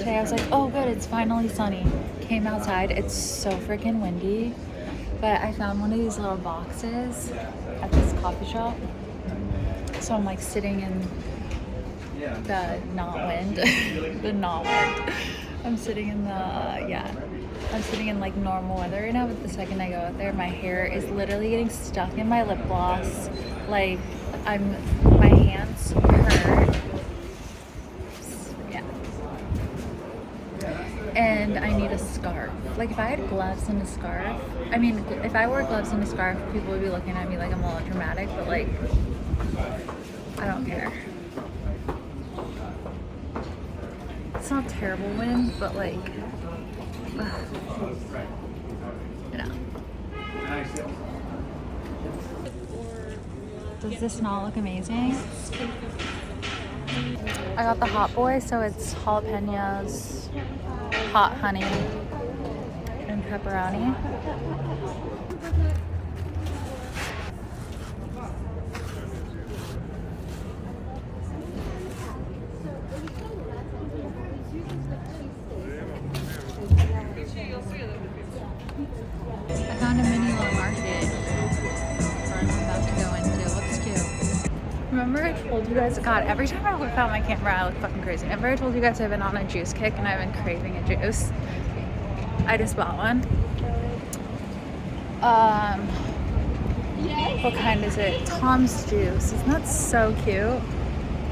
Today I was like, oh good, it's finally sunny. Came outside, it's so freaking windy. But I found one of these little boxes at this coffee shop. So I'm like sitting in the not wind. The not wind. I'm sitting in the, I'm sitting in like normal weather right now, but the second I go out there, my hair is literally getting stuck in my lip gloss. Like, my hands hurt. Yeah. And I need a scarf. Like, if I had gloves and a scarf, I mean, if I wore gloves and a scarf, people would be looking at me like I'm a little dramatic, but like, I don't care. It's not terrible wind, but like, you know. Does this not look amazing? I got the hot boy, so it's jalapenos, hot honey, and pepperoni. I found a mini little market I'm about to go into. Looks cute. Remember I told you guys, God, every time I whip out my camera, I look fucking crazy. Remember I told you guys I've been on a juice kick and I've been craving a juice? I just bought one. What kind is it? Tom's Juice. Isn't that so cute?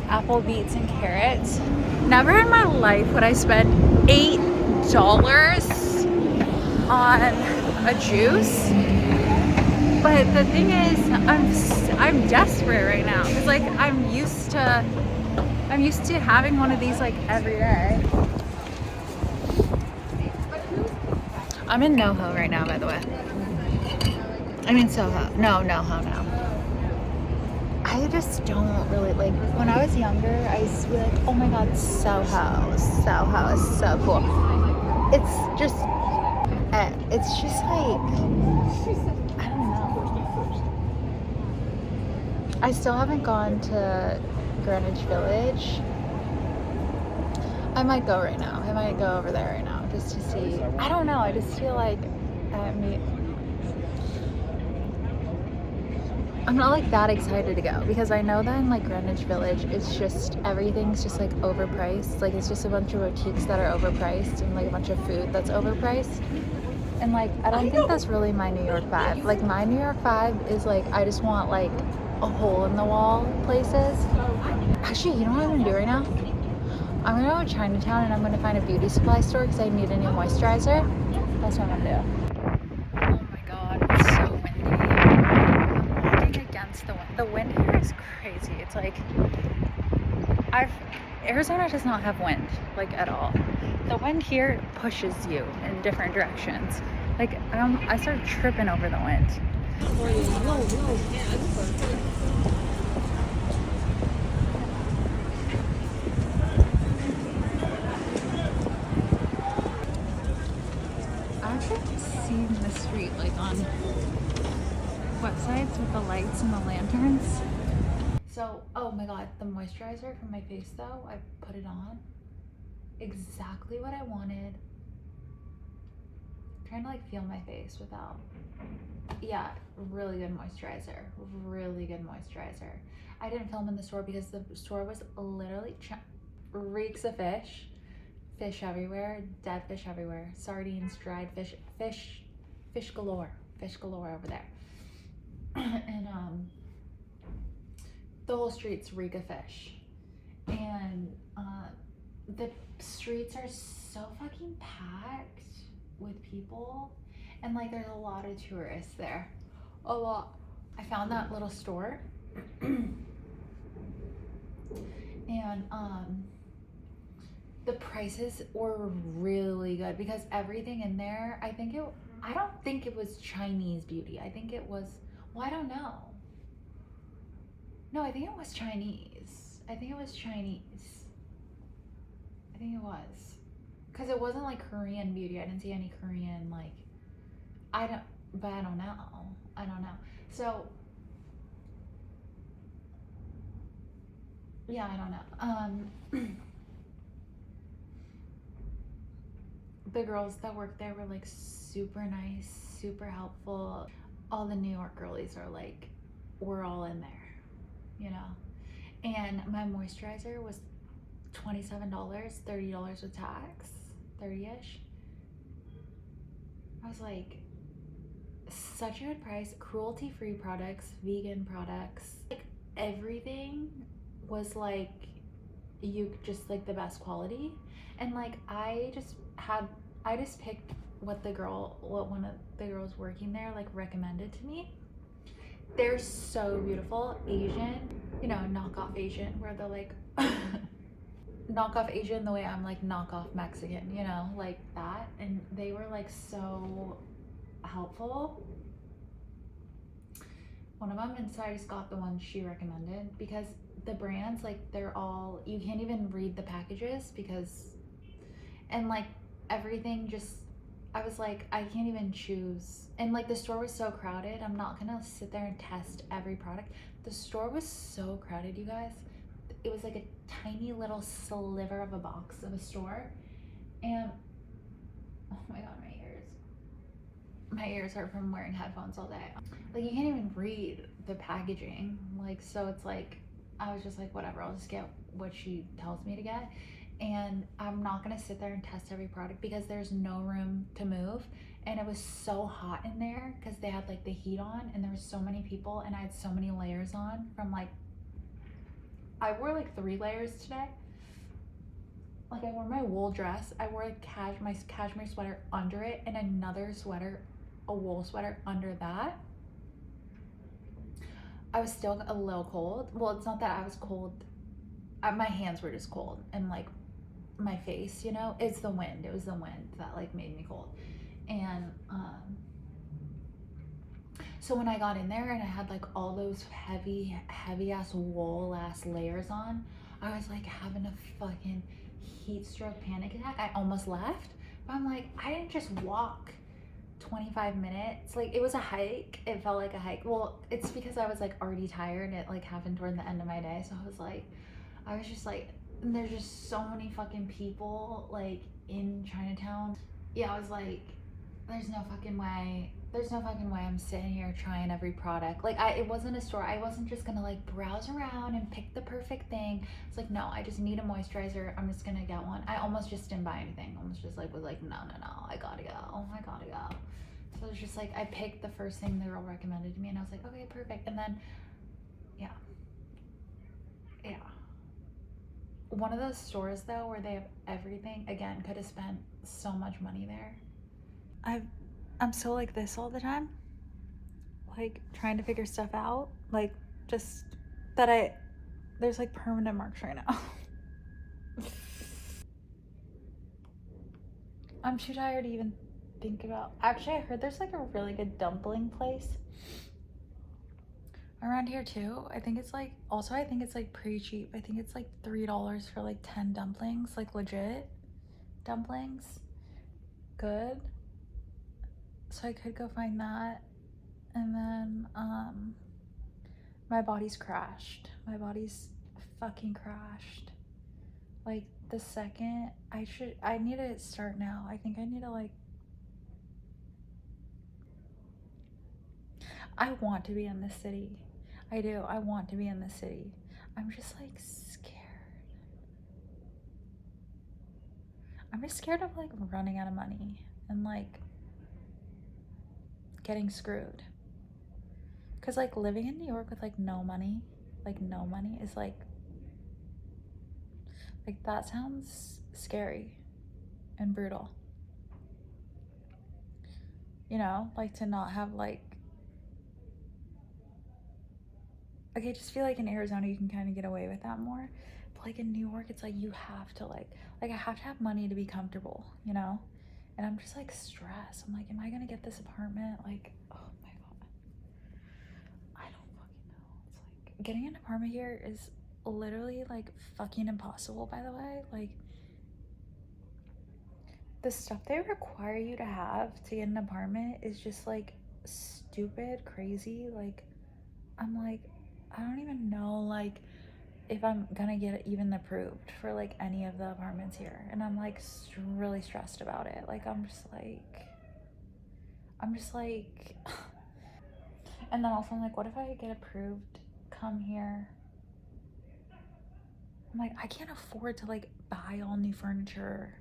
Apple, beets, and carrots. Never in my life would I spend $8 on a juice. But the thing is, I'm desperate right now because like I'm used to having one of these like every day. I'm in Noho right now, by the way. I mean Soho. No, Noho now. I just don't really like. When I was younger, I used to be like, oh my god, Soho is so cool. It's just like, I don't know. I still haven't gone to Greenwich Village. I might go right now. I might go over there right now just to see. I don't know. I just feel like I'm not like that excited to go because I know that in like Greenwich Village, it's just everything's just like overpriced. Like it's just a bunch of boutiques that are overpriced and like a bunch of food that's overpriced. And like I don't think that's really my New York vibe. Like my New York vibe is like I just want like a hole in the wall places. Actually, you know what I'm gonna do right now? I'm gonna go to Chinatown and I'm gonna find a beauty supply store because I need a new moisturizer. That's what I'm gonna do. Oh my god, it's so windy. I'm walking against the wind. The wind here is crazy. It's like Arizona does not have wind, like at all. The wind here pushes you in different directions. Like I start tripping over the wind. I've actually seen the street like on websites with the lights and the lanterns. So, oh my god, the moisturizer for my face though, I put it on. Exactly what I wanted. I'm trying to like feel my face without. Yeah, really good moisturizer. Really good moisturizer. I didn't film in the store because the store was literally reeks of fish. Fish everywhere, dead fish everywhere, sardines, dried fish, fish galore over there. And the whole street's reek of fish. And the streets are so fucking packed with people, and like there's a lot of tourists there. A lot. I found that little store and the prices were really good because everything in there, I don't think it was Chinese beauty. I think it was, well, I don't know. No, I think it was Chinese. I think it was. Because it wasn't like Korean beauty. I didn't see any Korean, like, I don't know. So, yeah, I don't know. the girls that work there were like super nice, super helpful. All the New York girlies are like, we're all in there, you know. And my moisturizer was $27, $30 with tax, 30-ish. I was like, such a good price. Cruelty-free products, vegan products, like everything was like, you just like the best quality. And like I just picked what one of the girls working there like recommended to me. They're so beautiful. Asian, you know, knockoff Asian, where they're like knockoff Asian the way I'm like knockoff Mexican, you know, like that. And they were like so helpful. One of them, and so I just got the one she recommended, because the brands, like, they're all, you can't even read the packages, because, and like everything just, I was like, I can't even choose. And like the store was so crowded, I'm not gonna sit there and test every product. The store was so crowded, you guys. It was like a tiny little sliver of a box of a store. And oh my god, my ears hurt from wearing headphones all day. Like, you can't even read the packaging. Like, so it's like, I was just like, whatever, I'll just get what she tells me to get. And I'm not gonna sit there and test every product, because there's no room to move. And it was so hot in there because they had like the heat on, and there was so many people, and I had so many layers on from like, I wore like 3 layers today. Like, I wore my wool dress, I wore my cashmere sweater under it, and another sweater, a wool sweater under that. I was still a little cold. Well, it's not that I was cold. My hands were just cold, and like my face, you know, it's the wind. It was the wind that like made me cold. And so when I got in there and I had like all those heavy ass wool ass layers on, I was like having a fucking heat stroke panic attack. I almost left, but I'm like, I didn't just walk 25 minutes. Like, it was a hike. It felt like a hike. Well, it's because I was like already tired. It like happened toward the end of my day. So I was just like, there's just so many fucking people like in Chinatown. Yeah, I was like, there's no fucking way I'm sitting here trying every product. Like, it wasn't a store. I wasn't just gonna like browse around and pick the perfect thing. It's like, no, I just need a moisturizer. I'm just gonna get one. I almost just didn't buy anything. Almost just like was like, no, I gotta go. So it was just like, I picked the first thing the girl recommended to me, and I was like, okay, perfect. And then, yeah. One of those stores though where they have everything, again, could have spent so much money there. I'm so like this all the time, like trying to figure stuff out, like just that there's like permanent marks right now. I'm too tired to even think about. Actually, I heard there's like a really good dumpling place around here too. I think it's like pretty cheap. I think it's like $3 for like 10 dumplings, like legit dumplings. Good. So I could go find that. And then my body's crashed. My body's fucking crashed. Like, the second I need to start now. I think I need to like, I want to be in this city. I do. I want to be in this city. I'm just like scared. I'm just scared of like running out of money and like getting screwed. Cause like living in New York with like no money is like that sounds scary and brutal. You know, like to not have like, I just feel like in Arizona you can kind of get away with that more. But like in New York, it's like you have to like I have to have money to be comfortable, you know? And I'm just like stressed. I'm like, am I gonna get this apartment? Like, oh my god. I don't fucking know. It's like getting an apartment here is literally like fucking impossible, by the way. Like, the stuff they require you to have to get an apartment is just like stupid, crazy. Like, I'm like, I don't even know like if I'm gonna get even approved for like any of the apartments here. And I'm like really stressed about it. Like I'm just like and then also I'm like, what if I get approved, come here? I'm like, I can't afford to like buy all new furniture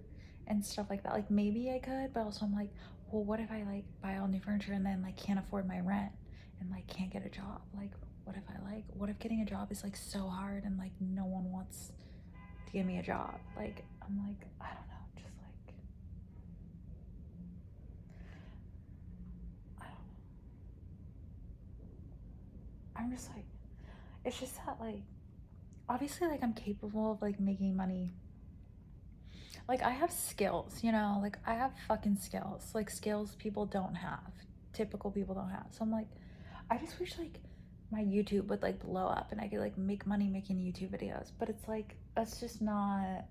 and stuff like that. Like maybe I could, but also I'm like, well, what if I like buy all new furniture and then like can't afford my rent and like can't get a job? Like what if getting a job is like so hard and like no one wants to give me a job? Like I'm like, I don't know, just like I don't know. I'm just like it's just that like obviously like I'm capable of like making money. Like I have skills, you know, like I have fucking skills, like skills people don't have, typical people don't have. So I'm like, I just wish like my YouTube would like blow up and I could like make money making YouTube videos. But it's like that's just not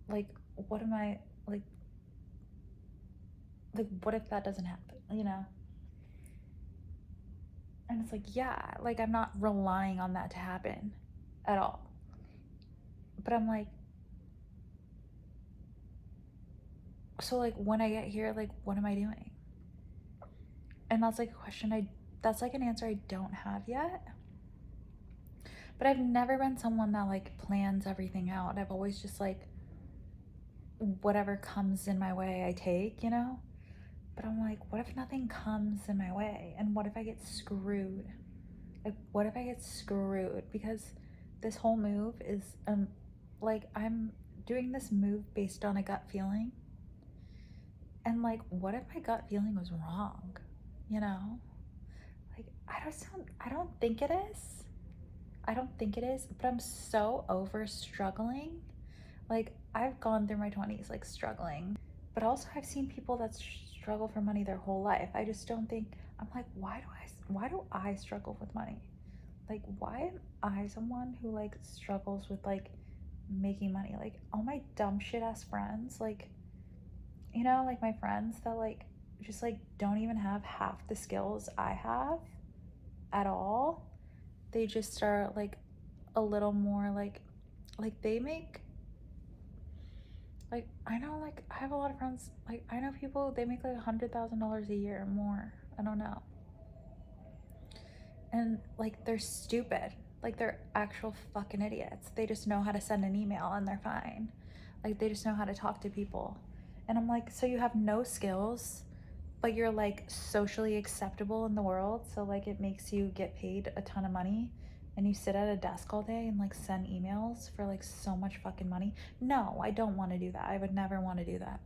like what am I like what if that doesn't happen, you know? And it's like, yeah, like I'm not relying on that to happen at all. But I'm like, so like when I get here, like what am I doing? And that's like a question that's like an answer I don't have yet. But I've never been someone that like plans everything out. I've always just like whatever comes in my way I take, you know? But I'm like, what if nothing comes in my way? And what if I get screwed? Like what if I get screwed? Because this whole move is like I'm doing this move based on a gut feeling. And like what if my gut feeling was wrong? You know? Like I don't think it is. I don't think it is, but I'm so over struggling. Like, I've gone through my 20s, like, struggling. But also, I've seen people that struggle for money their whole life. I just don't think, I'm like, why do I struggle with money? Like, why am I someone who, like, struggles with, like, making money? Like, all my dumb shit ass friends, like, you know, like, my friends that, like, just, like, don't even have half the skills I have at all. They just are, like, a little more like they make like I know like I have a lot of friends like I know people they make like $100,000 a year or more. I don't know. And like they're stupid. Like they're actual fucking idiots. They just know how to send an email and they're fine. Like they just know how to talk to people. And I'm like, so you have no skills, but you're like socially acceptable in the world. So like it makes you get paid a ton of money and you sit at a desk all day and like send emails for like so much fucking money. No, I don't want to do that. I would never want to do that.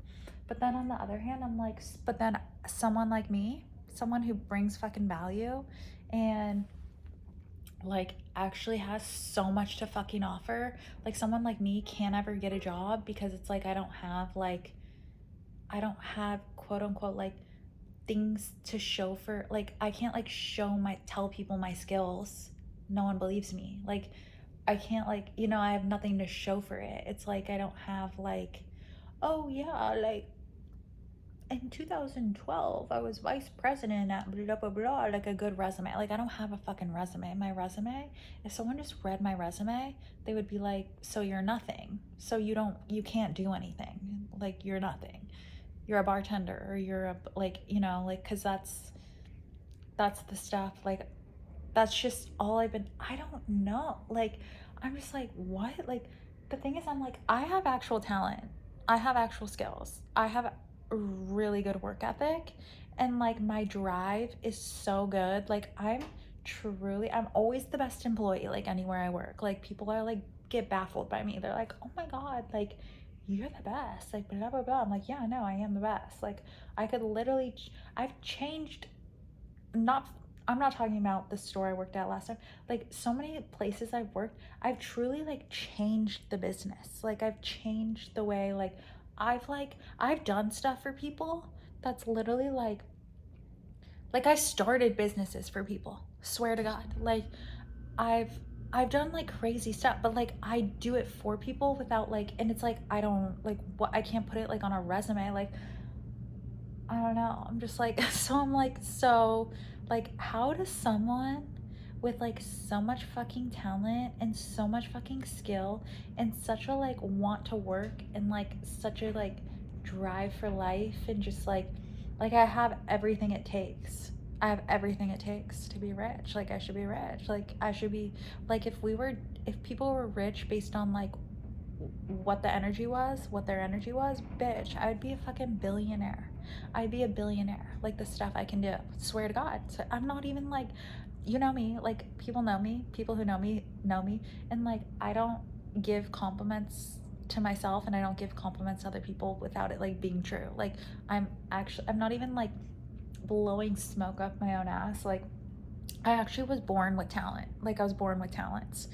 But then on the other hand, I'm like, but then someone like me, someone who brings fucking value and like actually has so much to fucking offer, like someone like me can't ever get a job because it's like I don't have quote unquote like things to show for like I can't like tell people my skills. No one believes me. Like I can't like, you know, I have nothing to show for it. It's like I don't have like, oh yeah, like in 2012 I was vice president at blah blah blah, like a good resume. Like I don't have a fucking resume. My resume, if someone just read my resume, they would be like, so you're nothing. So you can't do anything. Like you're nothing. You're a bartender or you're a like, you know, like cuz that's the stuff like that's just all I've been I don't know. Like I'm just like what? Like the thing is I'm like I have actual talent. I have actual skills. I have a really good work ethic and like my drive is so good. Like I'm always the best employee like anywhere I work. Like people are like get baffled by me. They're like, "Oh my god, like you're the best." Like blah blah blah. I'm like, "Yeah, no, I am the best." Like I could literally I've changed not I'm not talking about the store I worked at last time. Like so many places I've worked, I've truly like changed the business. Like I've changed the way I've done stuff for people that's literally like I started businesses for people. Swear to God. Like I've I've done like crazy stuff, but like I do it for people without like and it's like I don't like what I can't put it like on a resume. Like I don't know. I'm just like, so I'm like, so, like, how does someone with like so much fucking talent and so much fucking skill and such a like want to work and like such a like drive for life and just like I have everything it takes. I have everything it takes to be rich. Like I should be rich. Like I should be like if people were rich based on like what their energy was, bitch, I would be a fucking billionaire. I'd be a billionaire. Like the stuff I can do. Swear to God. So I'm not even like, you know me, like people know me, people who know me, and like I don't give compliments to myself and I don't give compliments to other people without it like being true. Like I'm not even like blowing smoke up my own ass. Like I actually was born with talent. Like I was born with talents.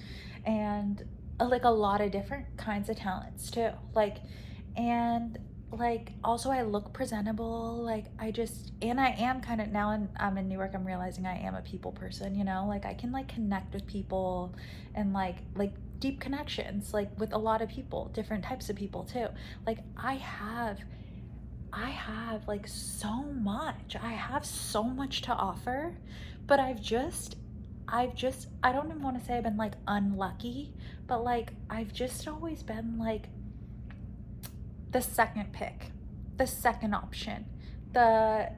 And like a lot of different kinds of talents too. Like and like also I look presentable. Like and I am kind of now I'm in New York, I'm realizing I am a people person, you know? Like I can like connect with people and like deep connections like with a lot of people, different types of people too. Like I have like so much. I have so much to offer, but I don't even want to say I've been like unlucky, but like I've just always been like the second pick, the second option, the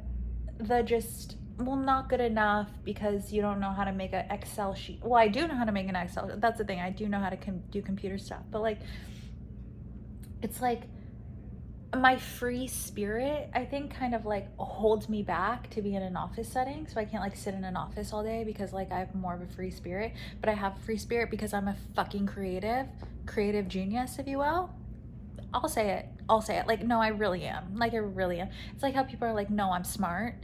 just well not good enough because you don't know how to make an Excel sheet. Well, I do know how to make an Excel. That's the thing. I do know how to do computer stuff, but like it's like my free spirit, I think, kind of like holds me back to be in an office setting. So I can't like sit in an office all day because like I have more of a free spirit, but I have free spirit because I'm a fucking creative genius, if you will. I'll say it. Like, no, I really am. Like, I really am. It's like how people are like, no, I'm smart.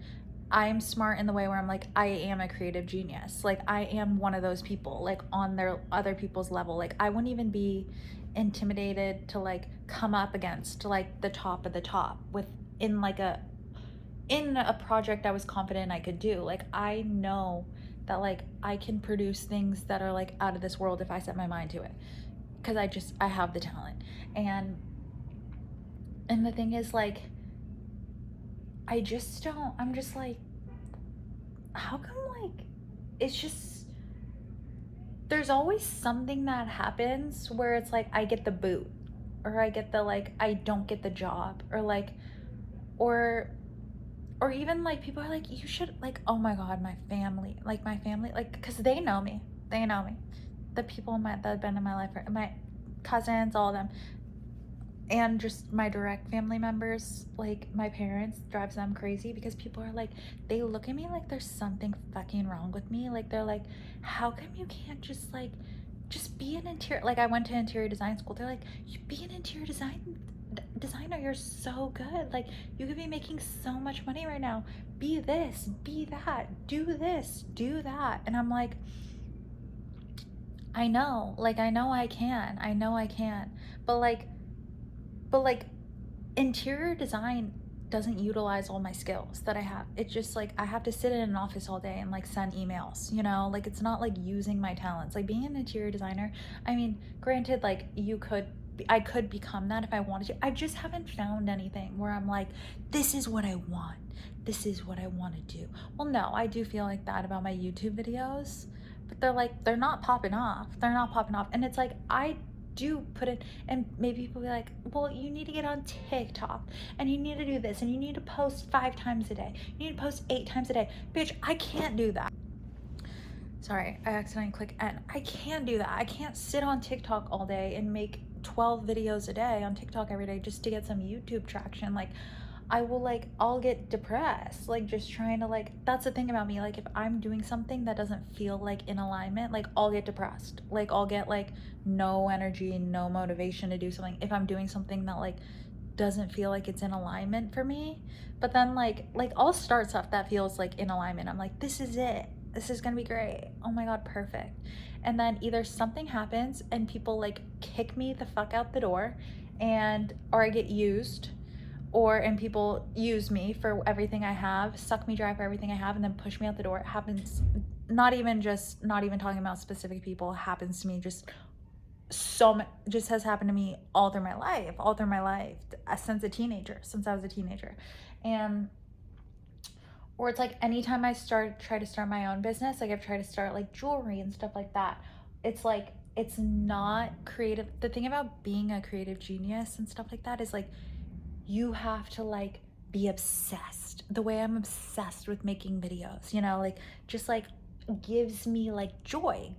I'm smart in the way where I'm like, I am a creative genius. Like, I am one of those people, like, on their other people's level. Like, I wouldn't even be intimidated to like come up against like the top of the top with in like in a project I was confident I could do. Like, I know that like I can produce things that are like out of this world if I set my mind to it, because I have the talent. And the thing is like I'm just like, how come like it's just there's always something that happens where it's like I get the boot, or I get the like I don't get the job, or like or even like people are like, you should like, oh my God, my family like because they know me, the people that have been in my life, my cousins, all of them, and just my direct family members, like my parents, drives them crazy because people are like, they look at me like there's something fucking wrong with me. Like they're like, how come you can't just like just be an interior, like I went to interior design school, they're like, you be an interior designer, you're so good, like you could be making so much money right now, be this, be that, do this, do that. And I'm like, I know I can, but like interior design doesn't utilize all my skills that I have. It's just like I have to sit in an office all day and like send emails, you know? Like it's not like using my talents. Like being an interior designer, I mean, granted, like I could become that if I wanted to. I just haven't found anything where I'm like, this is what I want. This is what I want to do. Well, no, I do feel like that about my YouTube videos, but they're not popping off. They're not popping off. And it's like I do put it, and maybe people be like, well, you need to get on TikTok and you need to do this and you need to post 5 times a day, you need to post 8 times a day. Bitch, I can't do that. Sorry, I accidentally clicked end. I can't do that. I can't sit on TikTok all day and make 12 videos a day on TikTok every day just to get some YouTube traction. Like I'll get depressed, like just trying to like, that's the thing about me, like if I'm doing something that doesn't feel like in alignment, like I'll get depressed, like I'll get like no energy, no motivation to do something if I'm doing something that like doesn't feel like it's in alignment for me. But then like I'll start stuff that feels like in alignment. I'm like, this is it, this is gonna be great, oh my God, perfect. And then either something happens and people like kick me the fuck out the door, or I get used, and people use me for everything I have, suck me dry for everything I have, and then push me out the door. It happens, not even talking about specific people, it happens to me just just has happened to me all through my life, since I was a teenager. And or it's like anytime I try to start my own business, like I've tried to start like jewelry and stuff like that, it's like it's not creative. The thing about being a creative genius and stuff like that is like you have to like be obsessed the way I'm obsessed with making videos, you know, like just like gives me joy,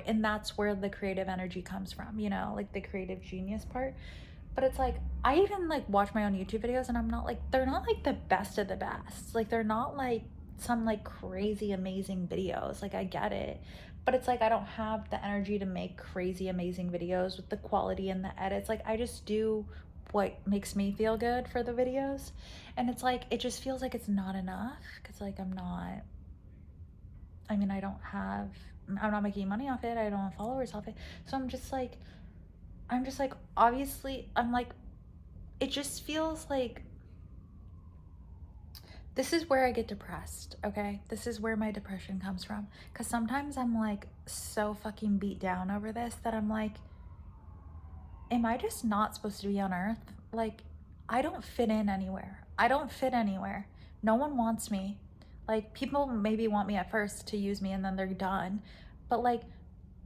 and that's where the creative energy comes from, you know, like the creative genius part. But it's like I even like watch my own YouTube videos and I'm not like, they're not like the best of the best, like they're not like some like crazy amazing videos, like I get it, but it's like I don't have the energy to make crazy amazing videos with the quality and the edits. Like I just do what makes me feel good for the videos, and it's like it just feels like it's not enough because like I'm not, I mean, I'm not making money off it, I don't have followers off it, so I'm just like obviously I'm like, it just feels like this is where I get depressed, okay? This is where my depression comes from. Because sometimes I'm like so fucking beat down over this that I'm like, am I just not supposed to be on earth? Like, I don't fit in anywhere. I don't fit anywhere. No one wants me. Like, people maybe want me at first to use me and then they're done. But like,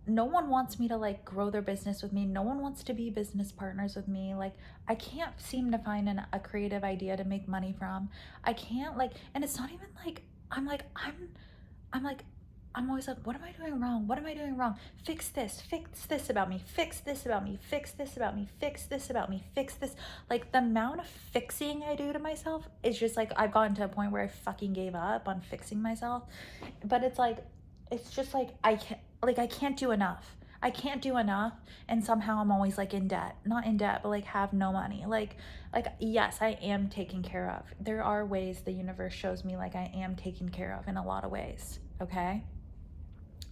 no one wants me to like grow their business with me. No one wants to be business partners with me. Like I can't seem to find a creative idea to make money from. I can't like, and it's not even like I'm like I'm always like, what am I doing wrong? What am I doing wrong? Fix this about me, fix this about me, fix this about me, fix this about me, fix this. Like the amount of fixing I do to myself is just like I've gotten to a point where I fucking gave up on fixing myself. But it's just like I can't do enough. I can't do enough, and somehow I'm always like in debt. Not in debt, but like have no money. Like yes, I am taken care of. There are ways the universe shows me like I am taken care of in a lot of ways, okay?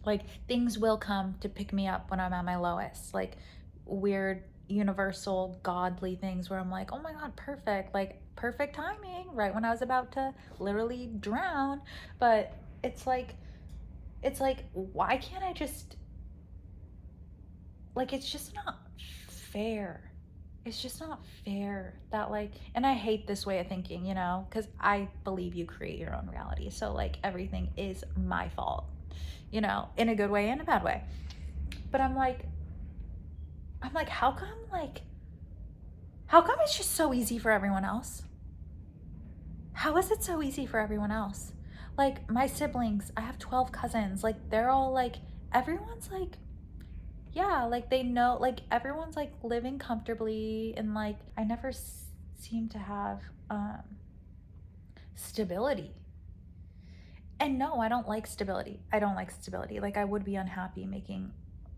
Like things will come to pick me up when I'm at my lowest. Like weird universal godly things where I'm like, "Oh my god, perfect." Like perfect timing right when I was about to literally drown. But it's like why can't I just, like it's just not fair. It's just not fair that like, and I hate this way of thinking, you know, because I believe you create your own reality, so like everything is my fault, you know, in a good way and a bad way. But I'm like how come it's just so easy for everyone else? How is it so easy for everyone else? Like my siblings, I have 12 cousins, like they're all like, everyone's like, yeah, like they know, like everyone's like living comfortably, and like I never seem to have stability. And no, I don't like stability. I don't like stability. Like I would be unhappy making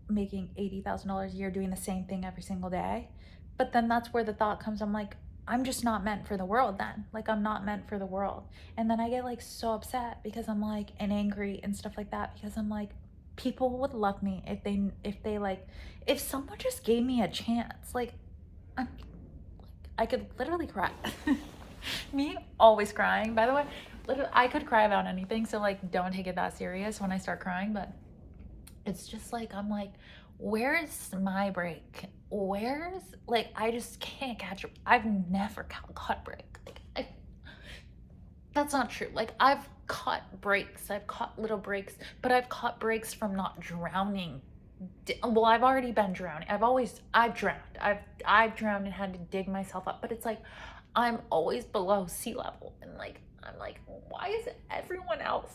$80,000 a year doing the same thing every single day. But then that's where the thought comes. I'm like, I'm just not meant for the world then. Like I'm not meant for the world. And then I get like so upset because I'm like, and angry and stuff like that, because I'm like, people would love me if they like, if someone just gave me a chance. Like I could literally cry. Me always crying, by the way. Literally, I could cry about anything, so like don't take it that serious when I start crying. But it's just like I'm like, where's my break? Where's, like I just can't catch. I've never caught a break. Like that's not true. Like I've caught breaks. I've caught little breaks, but I've caught breaks from not drowning. Well, I've already been drowning. I've drowned. I've drowned and had to dig myself up. But it's like I'm always below sea level, and like I'm like, why is everyone else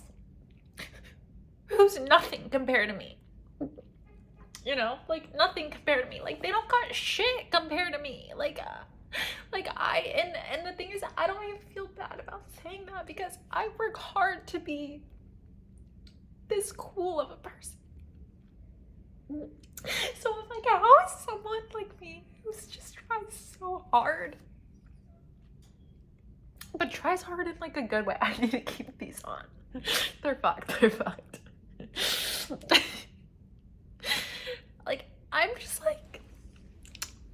who's nothing compared to me? You know, like nothing compared to me. Like they don't got shit compared to me. Like and the thing is, I don't even feel bad about saying that because I work hard to be this cool of a person. So I'm like, how is someone like me who's just tries so hard, but tries hard in like a good way? I need to keep these on. They're fucked. Like I'm just like,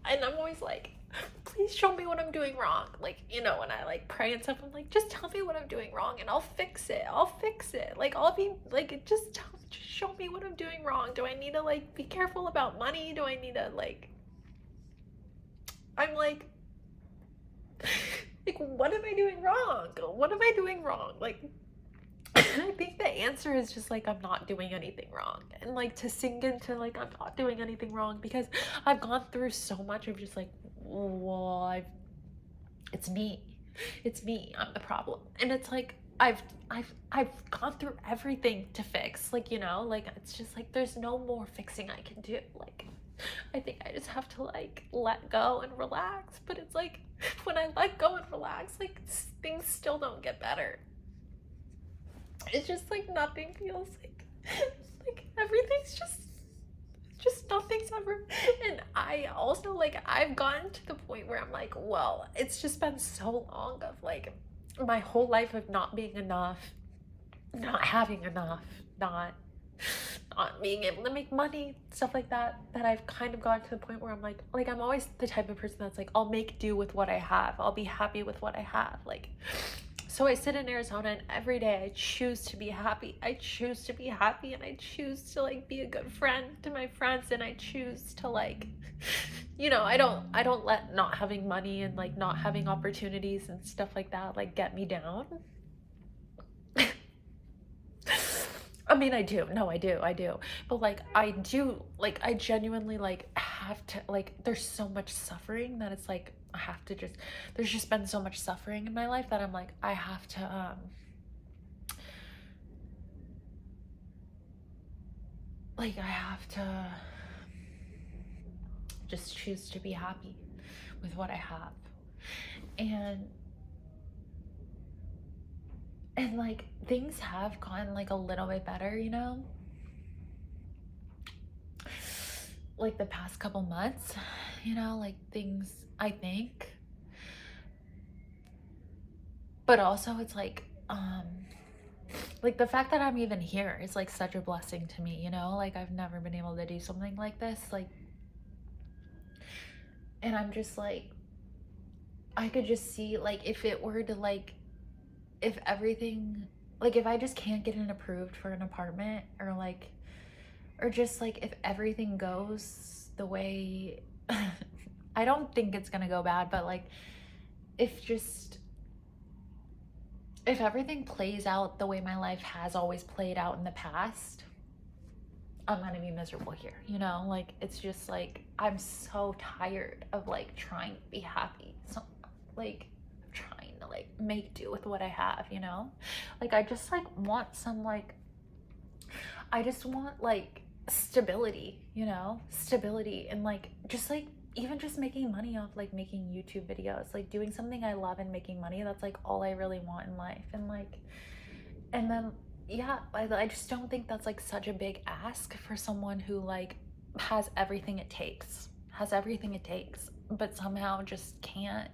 and I'm always like, please show me what I'm doing wrong. Like, you know, when I like pray and stuff, I'm like, just tell me what I'm doing wrong and I'll fix it. Like I'll be like, just show me what I'm doing wrong. Do I need to like be careful about money? Do I need to like, I'm like what am I doing wrong? What am I doing wrong? Like I think the answer is just like I'm not doing anything wrong, and like to sink into like I'm not doing anything wrong, because I've gone through so much of just like, well, it's me, I'm the problem. And it's like I've gone through everything to fix, like, you know, like it's just like there's no more fixing I can do. Like, I think I just have to like let go and relax. But it's like when I let go and relax, like things still don't get better. It's just like nothing feels like everything's just nothing's ever. And I also like I've gotten to the point where I'm like, well, it's just been so long of like my whole life of not being enough, not having enough, not being able to make money, stuff like that, that I've kind of gotten to the point where I'm like I'm always the type of person that's like, I'll make do with what I have, I'll be happy with what I have. Like, so I sit in Arizona and every day I choose to be happy. I choose to be happy, and I choose to like be a good friend to my friends, and I choose to like, you know, I don't let not having money and like not having opportunities and stuff like that like get me down. I mean, I do. No, I do. But like I do, like I genuinely like have to, like there's so much suffering that it's like I have to just, there's just been so much suffering in my life that I'm like I have to like I have to just choose to be happy with what I have. And like things have gotten like a little bit better, you know, like the past couple months, you know, like things, I think. But also it's like the fact that I'm even here is like such a blessing to me, you know, like I've never been able to do something like this, like, and I'm just like, I could just see like if it were to like, if everything, like if I just can't get an approved for an apartment, or like, or just like if everything goes the way I don't think it's gonna go bad, but like if everything plays out the way my life has always played out in the past, I'm gonna be miserable here, you know? Like it's just like I'm so tired of like trying to be happy. So like trying to like make do with what I have, you know? Like I just like want some like, I just want like stability, you know? Stability, and like just like even just making money off like making YouTube videos, like doing something I love and making money. That's like all I really want in life. And like, and then yeah, I just don't think that's like such a big ask for someone who like has everything it takes, but somehow just can't.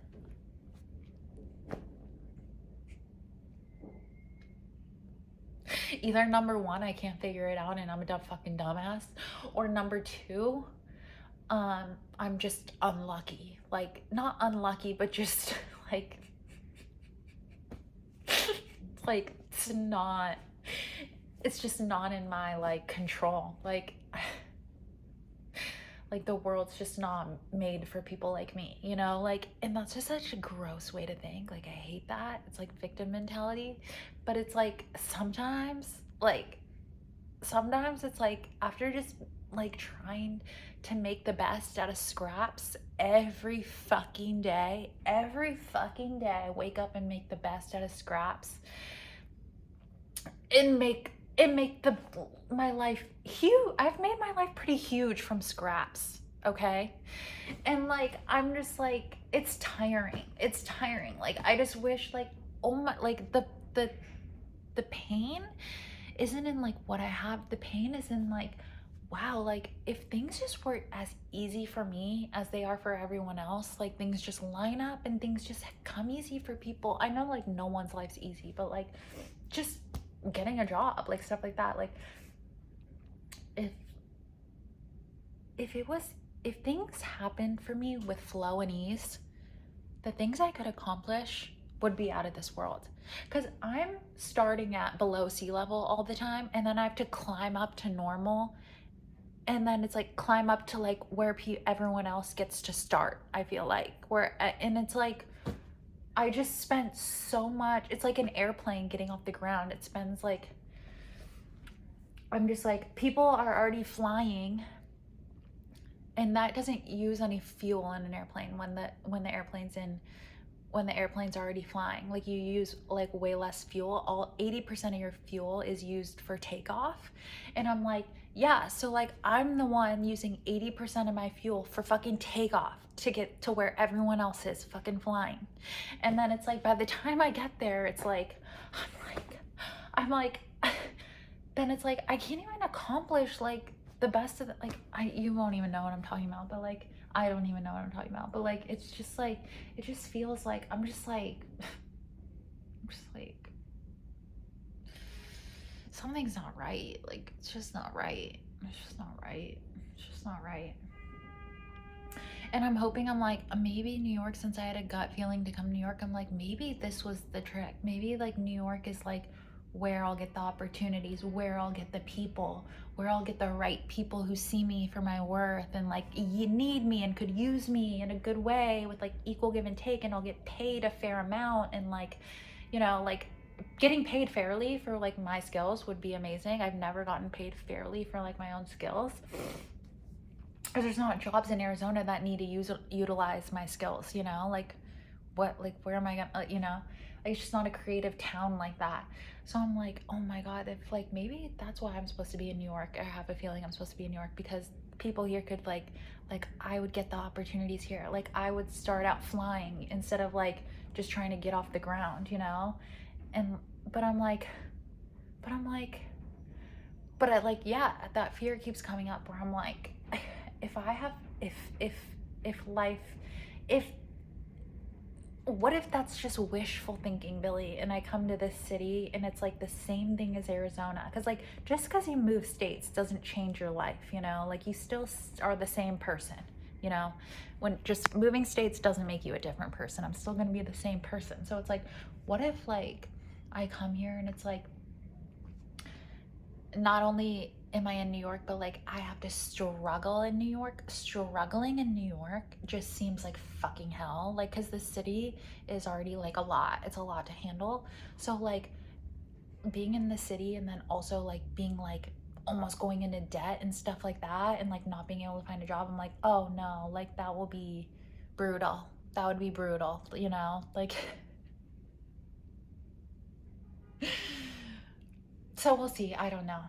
Either number one, I can't figure it out and I'm a dumb fucking dumbass, or number two, I'm just unlucky. Like not unlucky, but just like like it's just not in my like control. Like the world's just not made for people like me, you know? Like, and that's just such a gross way to think. Like I hate that. It's like victim mentality. But it's like sometimes it's like after just like trying to make the best out of scraps every fucking day, I wake up and make the best out of scraps and make my life huge. I've made my life pretty huge from scraps, okay? And like I'm just like it's tiring. Like I just wish like, oh my, like the pain isn't in like what I have. The pain is in like, wow, like if things just were as easy for me as they are for everyone else, like things just line up and things just come easy for people. I know like no one's life's easy, but like just getting a job, like stuff like that. Like if things happened for me with flow and ease, the things I could accomplish would be out of this world. Because I'm starting at below sea level all the time, and then I have to climb up to normal, and then it's like climb up to like where everyone else gets to start. I feel like and it's like I just spent so much. It's like an airplane getting off the ground. It spends like, I'm just like, people are already flying, and that doesn't use any fuel in an airplane when the airplane's already flying. Like, you use like way less fuel. All 80% of your fuel is used for takeoff. And I'm like, yeah, so like I'm the one using 80% of my fuel for fucking takeoff to get to where everyone else is fucking flying. And then it's like by the time I get there, it's like I'm like then it's like I can't even accomplish like the best of the, like you won't even know what I'm talking about, but like I don't even know what I'm talking about, but like it's just like it just feels like I'm just like something's not right. Like it's just not right. It's just not right. It's just not right. And I'm hoping, I'm like, maybe New York, since I had a gut feeling to come to New York, I'm like, maybe this was the trick. Maybe like New York is like where I'll get the opportunities, where I'll get the people, where I'll get the right people who see me for my worth and like you need me and could use me in a good way with like equal give and take, and I'll get paid a fair amount, and like, you know, like getting paid fairly for like my skills would be amazing. I've never gotten paid fairly for like my own skills. There's not jobs in Arizona that need to utilize my skills, you know, like what, like where am I gonna, you know, like it's just not a creative town like that. So I'm like, oh my God, if like maybe that's why I'm supposed to be in New York. I have a feeling I'm supposed to be in New York because people here could like I would get the opportunities here. Like I would start out flying instead of like just trying to get off the ground, you know? And but I'm like, but I'm like, but I like, yeah, that fear keeps coming up where I'm like, if I have, if life, if, what if that's just wishful thinking, Billy, and I come to this city and it's like the same thing as Arizona? Because like just because you move states doesn't change your life, you know, like you still are the same person, you know, when just moving states doesn't make you a different person. I'm still going to be the same person. So it's like, what if like I come here and it's like, not only am I in New York, but like I have to struggle in New York. Struggling in New York just seems like fucking hell. Like, cause the city is already like a lot. It's a lot to handle. So like being in the city and then also like being like almost going into debt and stuff like that, and like not being able to find a job, I'm like, oh no, like that will be brutal. That would be brutal, you know? Like so we'll see. I don't know.